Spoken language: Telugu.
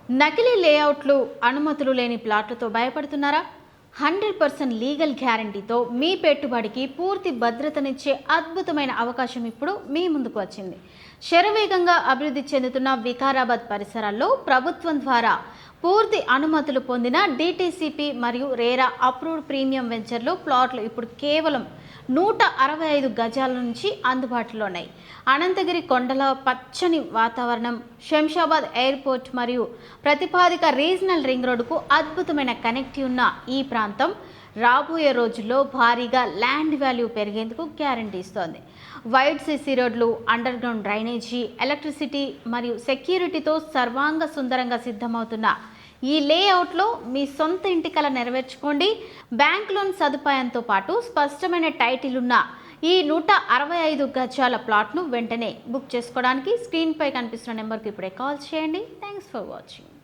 నకిలీ లేఅవుట్లు, అనుమతులు లేని ప్లాట్లతో భయపడుతున్నారా? 100% లీగల్ గ్యారంటీతో మీ పెట్టుబడికి పూర్తి భద్రతనిచ్చే అద్భుతమైన అవకాశం ఇప్పుడు మీ ముందుకు వచ్చింది. శరవేగంగా అభివృద్ధి చెందుతున్న వికారాబాద్ పరిసరాల్లో ప్రభుత్వం ద్వారా పూర్తి అనుమతులు పొందిన డిటిసిపి మరియు రేరా అప్రూవ్డ్ ప్రీమియం వెంచర్లు ప్లాట్లు ఇప్పుడు కేవలం 165 గజాల నుంచి అందుబాటులో ఉన్నాయి. అనంతగిరి కొండల పచ్చని వాతావరణం, శంషాబాద్ ఎయిర్పోర్ట్ మరియు ప్రతిపాదిక రీజనల్ రింగ్ రోడ్డుకు అద్భుతమైన కనెక్ట్ ఉన్న ఈ ప్రాంతం రాబోయే రోజుల్లో భారీగా ల్యాండ్ వాల్యూ పెరిగేందుకు గ్యారంటీ ఇస్తోంది. వైడ్ సిసి రోడ్లు, అండర్ గ్రౌండ్ డ్రైనేజీ, ఎలక్ట్రిసిటీ మరియు సెక్యూరిటీతో సర్వాంగ సుందరంగా సిద్ధమవుతున్న ఈ లేఅవుట్లో మీ సొంత ఇంటి కల నెరవేర్చుకోండి. బ్యాంక్ లోన్ సదుపాయంతో పాటు స్పష్టమైన టైటిల్ ఉన్న ఈ 165 గజాల ప్లాట్ను వెంటనే బుక్ చేసుకోవడానికి స్క్రీన్పై కనిపిస్తున్న నెంబర్కి ఇప్పుడే కాల్ చేయండి. Thanks for watching.